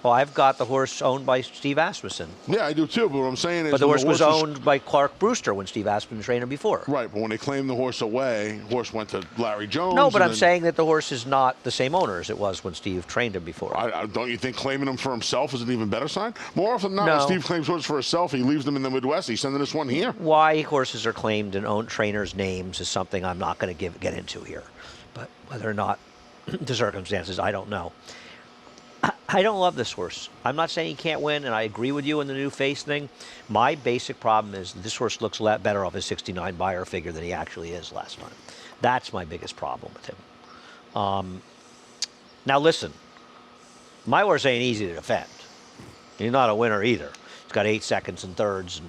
Well, I've got the horse owned by Steve Asmussen. Yeah, I do too. But what I'm saying is, But the when horse was owned by Clark Brewster when Steve Asmussen trained him before. Right, but when they claimed the horse away, the horse went to Larry Jones. No, but and I'm then- saying that the horse is not the same owner as it was when Steve trained him before. Don't you think claiming him for himself is an even better sign? More often than not, when No. Steve claims horses for himself, he leaves them in the Midwest. He's sending this one here. Why horses are claimed and owned trainers' names is something I'm not going to get into here. But whether or not the circumstances, I don't know. I don't love this horse. I'm not saying he can't win, and I agree with you in the new face thing. My basic problem is this horse looks a lot better off his 69 buyer figure than he actually is last time. That's my biggest problem with him. Now listen, my horse ain't easy to defend. He's not a winner either. He's got 8 seconds and thirds and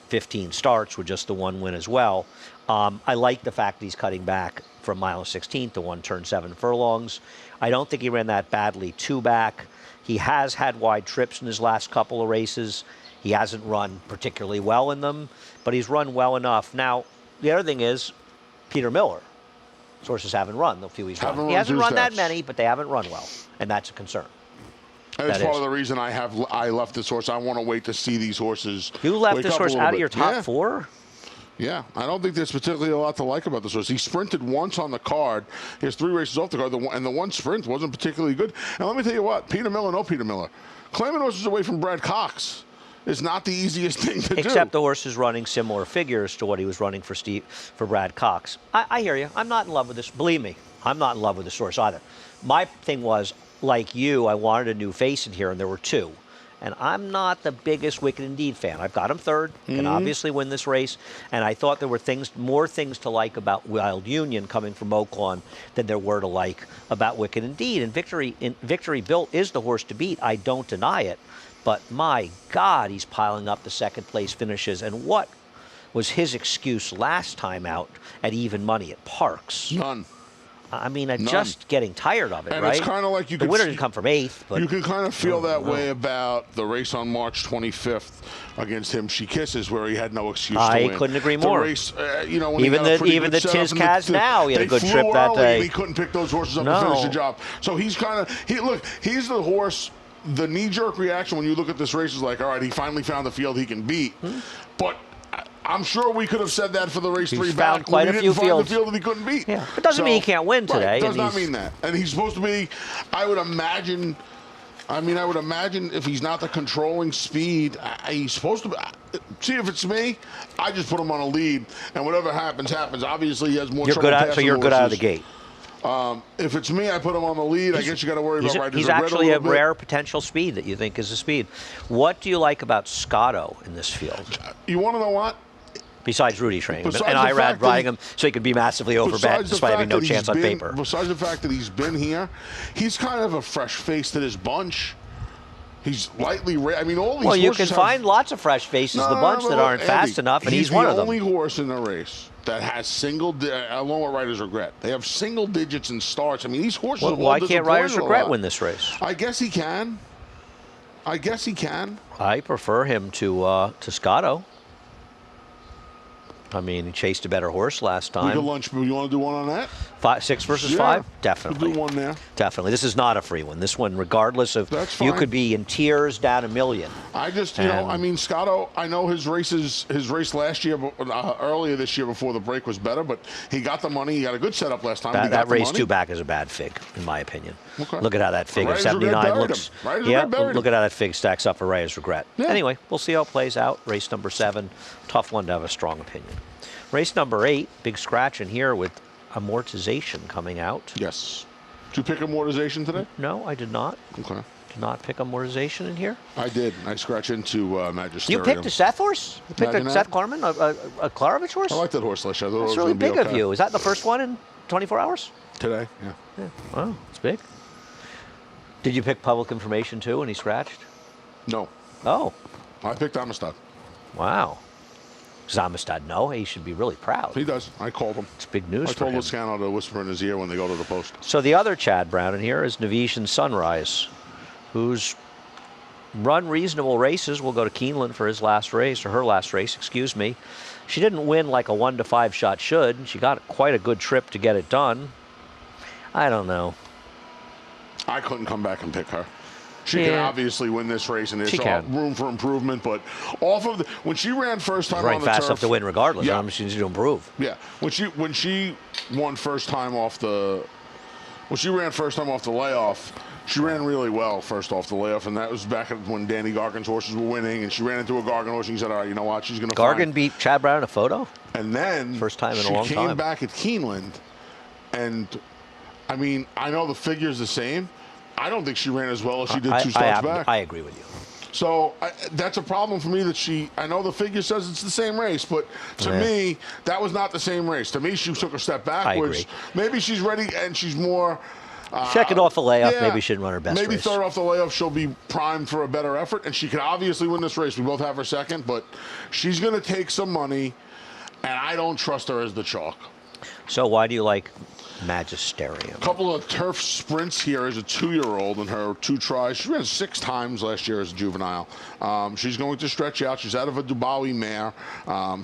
15 starts with just the one win as well. I like the fact that he's cutting back from mile 16 to 1 turn 7 furlongs. I don't think he ran that badly 2 back. He has had wide trips in his last couple of races. He hasn't run particularly well in them, but he's run well enough. Now, the other thing is Peter Miller. His horses haven't run the few he's run. Haven't He run hasn't 2 run that steps. many, but they haven't run well, and that's a concern. And it's That part is. of the reason I left this horse. I want to wait to see these horses. You left wake this up a horse little out of bit. your top Yeah. 4? Yeah, I don't think there's particularly a lot to like about this horse. He sprinted once on the card. He has 3 races off the card, and the one sprint wasn't particularly good. And let me tell you what, Peter Miller, no Peter Miller. Claiming horses away from Brad Cox is not the easiest thing to do. Except the horse is running similar figures to what he was running for Brad Cox. I hear you. I'm not in love with this. Believe me, I'm not in love with this horse either. My thing was, like you, I wanted a new face in here, and there were 2. And I'm not the biggest Wicked Indeed fan. I've got him 3rd, can obviously win this race. And I thought there were more things to like about Wild Union coming from Oaklawn than there were to like about Wicked Indeed. And Victory Built is the horse to beat. I don't deny it. But my God, he's piling up the second place finishes. And what was his excuse last time out at even money at Parks. None. I mean, I'm just getting tired of it, And right? it's kind of like the winner didn't come from 8th, but you can kind of feel that way about the race on March 25th against him. She Kisses, where he had no excuse to win. I couldn't agree The more. race, you know, when Even he got a pretty even good the setup and Tiz-Kaz now, he had a good they trip flew that early day. and he couldn't pick those horses up No. and finish the job. So he's kind of he's the horse. The knee-jerk reaction when you look at this race is like, all right, he finally found the field he can beat, but. I'm sure we could have said that for the race He's 3 found back quite when a he few didn't find fields. the field that he couldn't beat. Yeah, it doesn't mean he can't win today, Right, does and not he's- mean that. And he's supposed to be. I would imagine if he's not the controlling speed, he's supposed to be. See, if it's me, I just put him on a lead, and whatever happens, happens. Obviously, he has more you're trouble good at, so passing you're good out of the horses. gate. If it's me, I put him on the lead. I guess you got to worry about riders. He's regret actually a little bit. rare potential speed that you think is a speed. What do you like about Scotto in this field? You want to know what? Besides Rudy training him, Besides and the Irad fact that riding he- him so he could be massively overbet Besides the despite having fact no that chance he's on been- paper. Besides the fact that he's been here, he's kind of a fresh face to this bunch. He's lightly. I mean, all these. Well, you can horses have- find lots of fresh faces in the bunch that aren't Andy, fast enough, and he's one of the them. only horse in the race that has along with Riders Regret. They have single digits in starts. I mean, these horses. Well, have all why can't Riders disappointed a Regret lot. win this race? I guess he can. I prefer him to Scotto. I mean, he chased a better horse last We time. could lunch. You want to do one on that? 6 versus Yeah. 5? We'll Definitely. do one there. Definitely. This is not a free one. This one, regardless of, That's you fine. could be in tears down a million. I just, you know, And- I mean, Scotto, I know his race last year, earlier this year before the break was better, but he got the money. He got a good setup last time. He That got the race money. 2 back is a bad fig, in my opinion. Okay. Look at how that fig of Riders Regret 79 buried looks. him. Riders Yeah, Regret buried look him. at how that fig stacks up for Riders Regret. Yeah. Anyway, we'll see how it plays out. Race number 7, tough one to have a strong opinion. Race number 8, big scratch in here with amortization coming out. Yes. Did you pick amortization today? No, I did not. Okay. Did not pick amortization in here. I did. I scratch into Magisterium. You picked a Seth horse? You picked Imagine a that. Seth Klarman, a Klarovich horse? I like that horse last year. I thought it That's was really gonna be big of okay. you. Is that the first one in 24 hours? Today, yeah. Wow, it's big. Did you pick public information too when he scratched? No. Oh, I picked Amistad. wow. Zamistad, no, he should be really proud. He does. I called him. It's big news I for told him. Lascano to whisper in his ear when they go to the post. So the other Chad Brown in here is Navision Sunrise, who's run reasonable races. We'll go to Keeneland for his last race, or her last race, excuse me. She didn't win like a 1-to-5 shot should. She got quite a good trip to get it done. I don't know. I couldn't come back and pick her. She can Yeah. obviously win this race, and there's She can. room for improvement. But when she ran first time Right on the fast turf, enough to win regardless. Yeah. She needs to improve. Yeah, when she won first time off the, when she ran first time off the layoff, she ran really well first off the layoff, and that was back when Danny Gargan's horses were winning, and she ran into a Gargan horse, and he said, "All right, you know what? She's going to." Gargan beat Chad Brown in a photo. And then First time in a she long came time. back at Keeneland, and I mean, I know the figure's the same. I don't think she ran as well as she did two starts back. I agree with you. So that's a problem for me that I know the figure says it's the same race, but to me, that was not the same race. To me, she took a step backwards. agree. Maybe she's ready and she's more. Second off the layoff, yeah, maybe she didn't run her best Maybe race. third off the layoff, she'll be primed for a better effort, and she can obviously win this race. We both have her second, but she's going to take some money, and I don't trust her as the chalk. So why do you like Magisterium? A couple of turf sprints here as a 2-year-old in her 2 tries. She ran 6 times last year as a juvenile. She's going to stretch out. She's out of a Dubawi mare.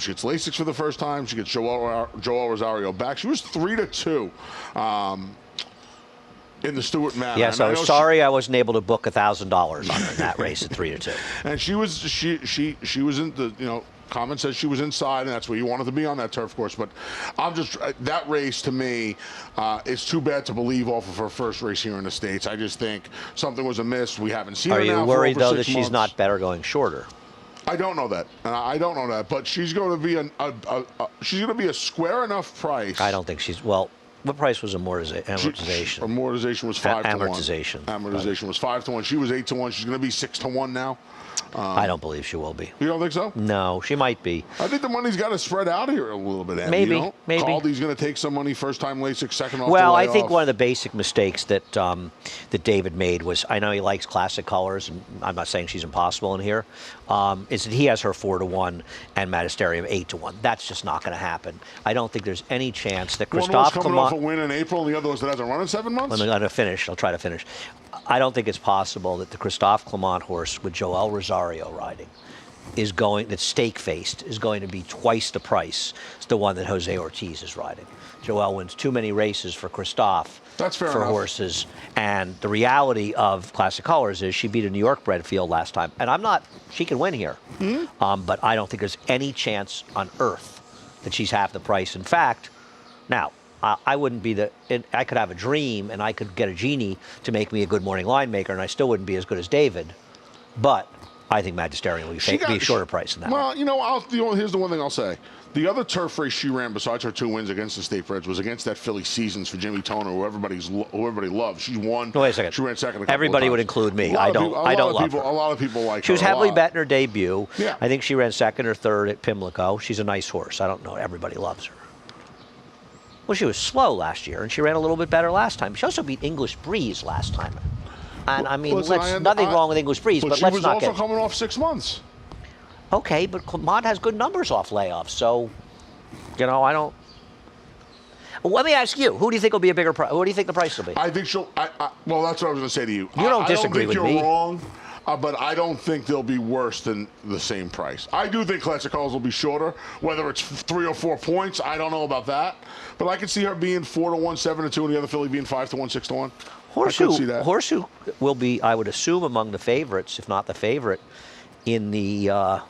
She gets Lasix for the first time. She gets Joel Rosario back. She was 3-2 in the Stewart Manor. Yes, And I was know sorry I wasn't able to book $1,000 on her in that race at 3-2. And she was in the, you know, comment says she was inside, and that's where you wanted to be on that turf course. But I'm just, that race to me is too bad to believe off of her first race here in the States. I just think something was amiss. We haven't seen Are her you now worried, for though, over that 6 she's months. not better going shorter? I don't know that. I don't know that. But she's going to be she's going to be a square enough price. I don't think she's, well, What price was amortization? Amortization was 5 to 1. Amortization. Amortization was 5 to 1. She was 8 to 1. She's going to be 6 to 1 now. I don't believe she will be. You don't think so? No, she might be. I think the money's got to spread out here a little bit, Andy. Maybe, You know? maybe. Caldy's going to take some money first time LASIK, second off Well, the I think layoff. one of the basic mistakes that that David made was, I know he likes classic colors, and I'm not saying she's impossible in here, is that he has her 4 to 1 and Magisterium 8 to 1. That's just not going to happen. I don't think there's any chance that One was Christophe coming off a Clement. win in April, and the other was that hasn't run in 7 months? I'm going to finish. I'll try to finish. I don't think it's possible that the Christophe Clement horse with Joel Rosario riding that's stake-faced, is going to be twice the price as the one that Jose Ortiz is riding. Joel wins too many races for Christophe. That's fair for enough. horses. And the reality of Classic Colors is she beat a New York bred field last time. And she can win here. But I don't think there's any chance on earth that she's half the price. In fact, now, I wouldn't be I could have a dream and I could get a genie to make me a good morning line maker, and I still wouldn't be as good as David. But I think Magisterium will be a shorter price than that. Well, you know, here's the one thing I'll say. The other turf race she ran, besides her 2 wins against the State Breds, was against that Philly Seasons for Jimmy Toner, who everybody loves. She won. No, wait a second. She ran second. Everybody would include me. I don't love her. A lot of people like her. She was a heavily lot. bet in her debut. Yeah. I think she ran second or third at Pimlico. She's a nice horse. I don't know. Everybody loves her. Well, she was slow last year, and she ran a little bit better last time. She also beat English Breeze last time. And I mean, nothing wrong with English Breeze, but she let's was not also get. coming off 6 months. Okay, but Clement has good numbers off layoffs, so I don't. Well, let me ask you: who do you think will be a bigger price? What do you think the price will be? I think she'll. Well, that's what I was going to say to you. You don't disagree with I don't think me. you're wrong, but I don't think they'll be worse than the same price. I do think Classic Colors will be shorter. Whether it's 3 or 4 points, I don't know about that. But I can see her being 4 to 1, 7 to 2, and the other filly being 5 to 1, 6 to 1. Horseshoe will be, I would assume, among the favorites, if not the favorite, in the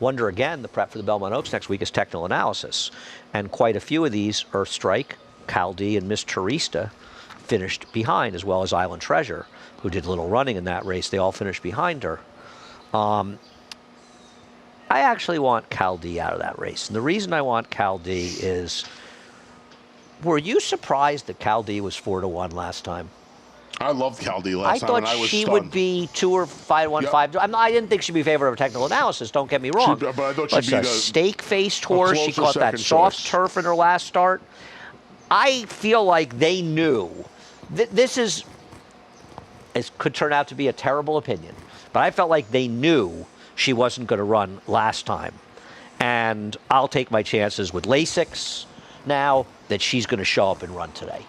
Wonder Again, the prep for the Belmont Oaks next week is Technical Analysis. And quite a few of these, Earth Strike, Caldi, and Miss Teresta, finished behind, as well as Island Treasure, who did a little running in that race. They all finished behind her. I actually want Caldi out of that race. And the reason I want Caldi is, were you surprised that Caldi was 4 to 1 last time? I loved Caldi last time, I and I thought was she stunned. would be 2 or 5 to 1, Yep. 5. I didn't think she'd be favored over Technical Analysis. Don't get me wrong. But I thought But she'd be it's a stake-faced horse. She closer caught that second soft choice. turf in her last start. I feel like they knew. This could turn out to be a terrible opinion, but I felt like they knew she wasn't going to run last time. And I'll take my chances with LASIX now that she's going to show up and run today.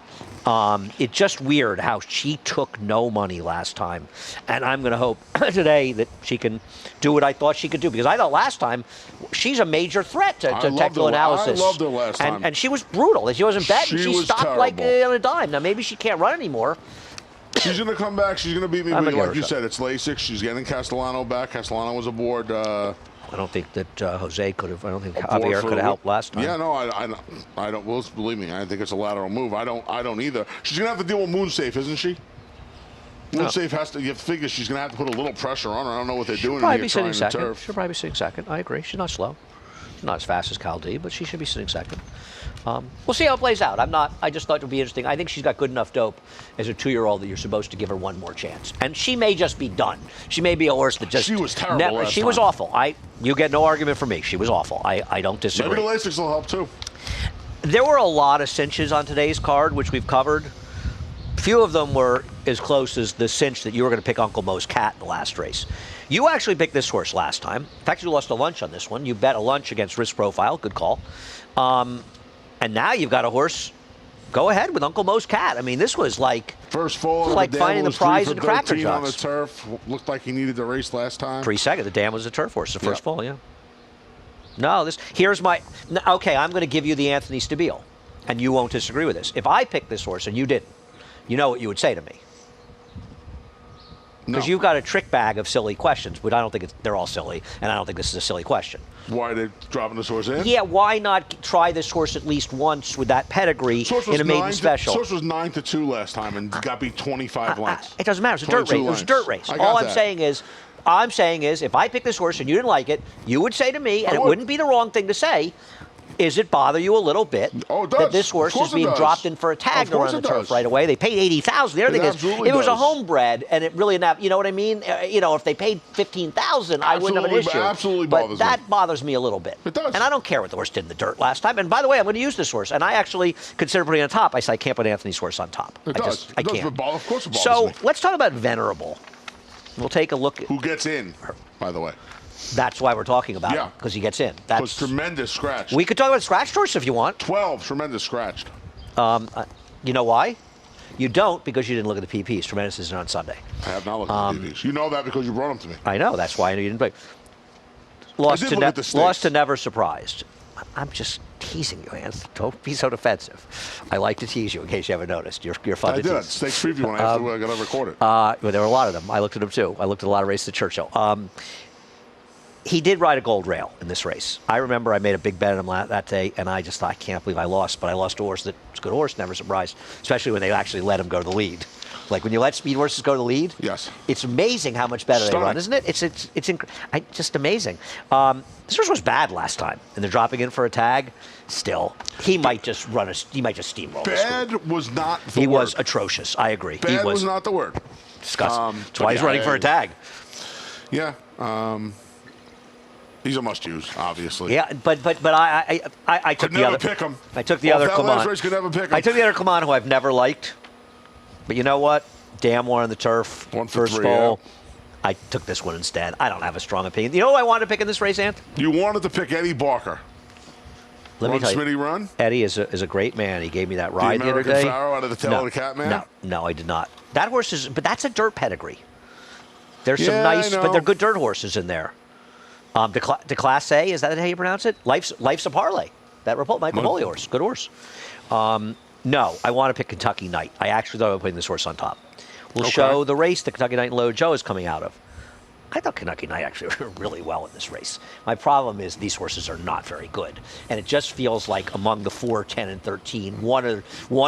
It's just weird how she took no money last time. And I'm going to hope today that she can do what I thought she could do. Because I thought last time she's a major threat to Technical Analysis. I loved her last time. And she was brutal. She wasn't betting. She was stopped like terrible. on a dime. Now, maybe she can't run anymore. She's going to come back. She's going to beat me. I'm But gonna like give you her a said, it's LASIK. She's getting Castellano back. Castellano was aboard. I don't think that Jose could have. I don't think aboard Javier for could have the- helped last time. Yeah, no, I don't. Well, believe me, I think it's a lateral move. I don't either. She's going to have to deal with Moonsafe, isn't she? Moonsafe has to. You figure she's going to have to put a little pressure on her. I don't know what they're doing She'll probably here be trying sitting to second. turf. She'll probably be sitting second. I agree. She's not slow. She's not as fast as Caldi, but she should be sitting second. We'll see how it plays out. I just thought it would be interesting. I think she's got good enough dope as a 2-year-old that you're supposed to give her one more chance. And she may just be done. She may be a horse that just. She was terrible last She was time. awful. You get no argument from me. She was awful. I don't disagree. Maybe the LASIKs will help too. There were a lot of cinches on today's card, which we've covered. Few of them were as close as the cinch that you were going to pick Uncle Mo's Cat in the last race. You actually picked this horse last time. In fact, you lost a lunch on this one. You bet a lunch against Risk Profile. Good call. And now you've got a horse. Go ahead with Uncle Mo's Cat. I mean, this was like First fall. It's like finding the prize in Cracker on the Jacks. turf. Looked like he needed the race last time. 3 seconds. The dam was a turf horse. The first Yep. fall, yeah. No, here's my. Okay, I'm going to give you the Anthony Stabile, and you won't disagree with this. If I picked this horse and you didn't, you know what you would say to me. Because No. you've got a trick bag of silly questions, but I don't think they're all silly, and I don't think this is a silly question. Why are they dropping this horse in? Yeah, why not try this horse at least once with that pedigree Source was in a maiden 9 special? Source was 9-2 last time and got beat 25 lengths. It doesn't matter. It's a dirt 22 race. It was a lengths. dirt race. I got All I'm that. saying is, if I picked this horse and you didn't like it, you would say to me, and I it would. wouldn't be the wrong thing to say, Is it bother you a little bit Oh, it that does. this horse Of course is it being does. dropped in for a tag Of to course run the it turf does. right away? They paid $80,000. The other It thing is, absolutely if it was a does. homebred and it really not, you know what I mean? If they paid $15,000, I wouldn't have an Absolutely, issue. absolutely but bothers me. that bothers me a little bit. It does. And I don't care what the horse did in the dirt last time. And by the way, I'm going to use this horse, and I actually consider putting it on top. I said I can't put Anthony's horse on top. It I does. just, It I does, can't. but of course it bothers So me. let's talk about Venerable. We'll take a look. Who gets in, by the way? That's why we're talking about Yeah. him, because he gets in. Was That's tremendous scratch. We could talk about scratch horse if you want. 12 tremendous scratched. You know why? You don't, because you didn't look at the PPs. Tremendous isn't on Sunday. I have not looked at the TVs. You know that because you brought them to me. I know. That's why I knew you didn't play. Lost did to, look at the stakes. lost to Never Surprised. I'm just teasing you, Hans. Don't be so defensive. I like to tease you in case you haven't noticed. You're fun I to did. tease. Stakes preview when I got to record it. But there were a lot of them. I looked at them too. I looked at a lot of races at Churchill. He did ride a gold rail in this race. I remember I made a big bet on him that day, and I just thought, I can't believe I lost. But I lost a horse that's a good horse, Never Surprised, especially when they actually let him go to the lead. Like when you let speed horses go to the lead, Yes. it's amazing how much better they Stunning. run, isn't it? It's just amazing. This horse was bad last time, and they're dropping in for a tag. Still, he might just steamroll. this group. Bad was not the He word. was atrocious. I agree. Bad he was not the word. disgusting. That's but why he's yeah, running for a tag. Yeah. He's a must-use, obviously. Yeah, but I took Could the never other. pick him. I took the Well, other if that last Clement. race could never pick him. I took the other Clement who I've never liked. But you know what? Damn one on the turf. One for First three, bowl. I took this one instead. I don't have a strong opinion. You know who I wanted to pick in this race, Ant? You wanted to pick Eddie Barker. Let me Run tell you. Smitty run? Eddie is a great man. He gave me that ride the other American day. Pharaoh out of the tail no, of the Catman? No, I did not. That horse is, but that's a dirt pedigree. There's some Yeah, nice, I but they're know. good dirt horses in there. De Class A, is that how you pronounce it? Life's a Parlay. That Michael Boley horse, good horse. No, I want to pick Kentucky Knight. I actually thought about putting this horse on top. We'll Okay. show the race that Kentucky Knight and Low Joe is coming out of. I thought Kentucky Knight actually ran really well in this race. My problem is these horses are not very good. And it just feels like among the 4, 10, and 13, one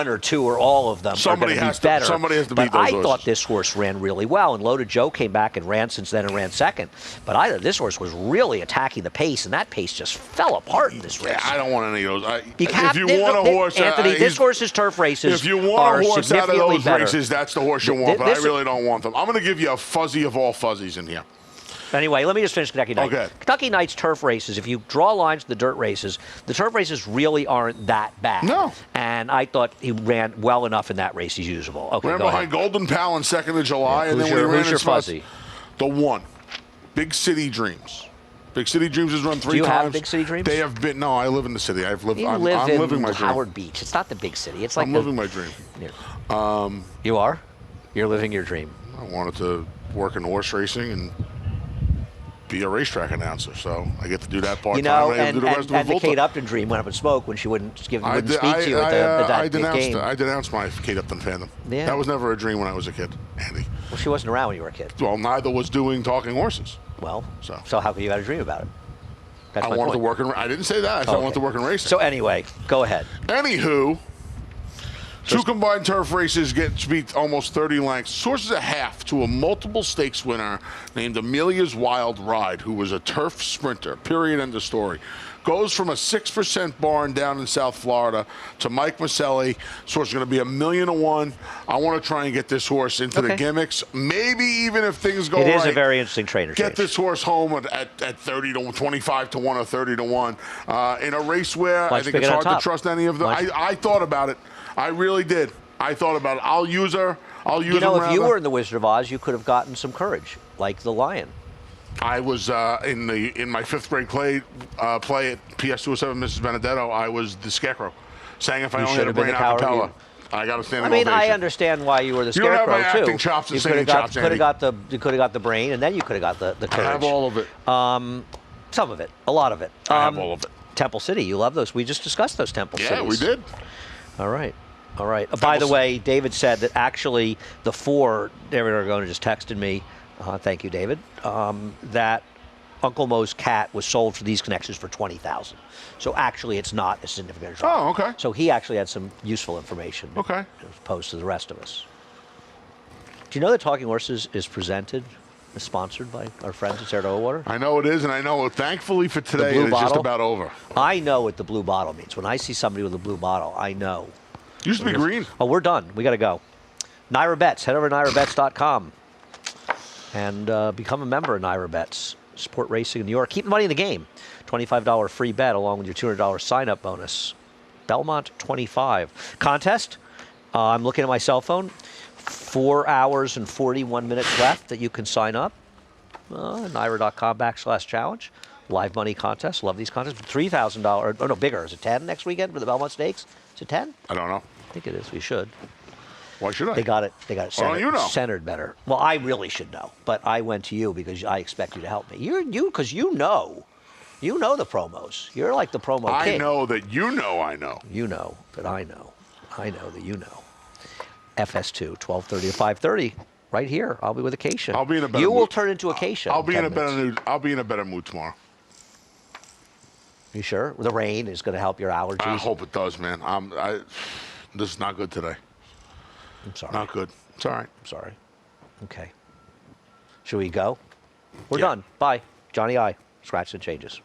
or two or all of them Somebody are going has to to- be better. somebody has to but beat those I horses. thought this horse ran really well. And Loaded Joe came back and ran since then and ran second. But I thought this horse was really attacking the pace, and that pace just fell apart in this race. Yeah, I don't want any of those. You if you want a horse, Anthony, this he's- horse's turf races if you want are a horse out of significantly those better. races, that's the horse you Th- want. But I this- really don't want them. I'm going to give you a fuzzy of all fuzzies in here. Anyway, let me just finish Kentucky Knight. Okay. Kentucky Knight's turf races, if you draw lines to the dirt races, the turf races really aren't that bad. No. And I thought he ran well enough in that race. He's usable. Okay, Ran go behind ahead. Golden Pal in 2nd of July, Yeah, and who's then when your- he ran who's his your spots- fuzzy? The one. Big City Dreams. Big City Dreams has run 3 Do you times. have Big City Dreams? They have been. No, I live in the city. I'm You living live my in dream. Howard Beach. It's not the big city. It's like I'm the- living my dream. Yeah. You are? You're living your dream. I wanted to work in horse racing and be a racetrack announcer, so I get to do that part You time. know, I get to and, do the rest and, of it and the full Kate time. Upton dream went up in smoke when she wouldn't speak to you at the I big game. denounced my Kate Upton fandom. Yeah. That was never a dream when I was a kid, Andy. Well, she wasn't around when you were a kid. Well, neither was doing talking horses. Well, So. so how could you have a dream about it? That's I my wanted point. to work in. I didn't say that. I said I Okay. wanted to work in racing. So anyway, go ahead. Anywho, 2 combined turf races get beat almost 30 lengths. Sources a half to a multiple stakes winner named Amelia's Wild Ride, who was a turf sprinter. Period. End of story. Goes from a 6% barn down in South Florida to Mike Maselli. Source is going to be $1,000,000 to 1. I want to try and get this horse into the Okay. gimmicks. Maybe even if things go It right. is a very interesting trainer Get change. this horse home at 30 to 25 to 1 or 30 to 1 in a race where Why I don't you think pick it's it on hard to top? trust any of them. Why don't I thought about it. I really did. I thought about it. I'll use her. I'll use You know, her. if you rather. were in the Wizard of Oz, you could have gotten some courage, like the lion. I was in my 5th grade play at PS207 Mrs. Benedetto. I was the Scarecrow, saying if I You only should had a have been brain the coward. acapella, I got to stand. I mean, I understand why you were the You don't have scarecrow my too. acting chops and you singing could have chops, got, Andy. you could have got the brain, and then you could have got the I courage. have all of it. Some of it, a lot of it. I have all of it. Temple City, you love those. We just discussed those Temple Yeah, cities. we did. All right. All right. By the City. way, David said that actually the 4, David Argona just texted me, thank you, David, that Uncle Mo's cat was sold for these connections for $20,000. So actually it's not a significant drop. Oh, okay. So he actually had some useful information. Okay. As opposed to the rest of us. Do you know that Talking Horses is presented is sponsored by our friends at Saratoga Water. I know it is, and I know, thankfully for today, blue it's just bottle? about over. I know what the blue bottle means. When I see somebody with a blue bottle, I know. Used to be green. Oh, we're done. We got to go. Naira Bets. Head over to NairaBets.com and become a member of Naira Bets. Support racing in New York. Keep the money in the game. $25 free bet along with your $200 sign-up bonus. Belmont 25. Contest. I'm looking at my cell phone. 4 hours and 41 minutes left that you can sign up. Naira.com/challenge. Live money contest. Love these contests. $3,000. Oh, no, bigger. Is it 10 next weekend for the Belmont Stakes? Is it 10? I don't know. I think it is. We should. Why should I? They got it Why centered, don't you know? centered better. Well, I really should know, but I went to you because I expect you to help me. Because you know the promos. You're like the promo I king. know that you know I know. You know that I know. I know that you know. FS2, 12:30 to 5:30, right here. I'll be with Acacia. I'll be in a better You will mood. turn into Acacia. I'll be in a 10 better minutes. mood. I'll be in a better mood tomorrow. You sure? The rain is going to help your allergies. I hope it does, man. This is not good today. I'm sorry. Not good. It's all right. I'm sorry. Okay. Should we go? We're Yeah. done. Bye. Johnny I. Scratch and changes.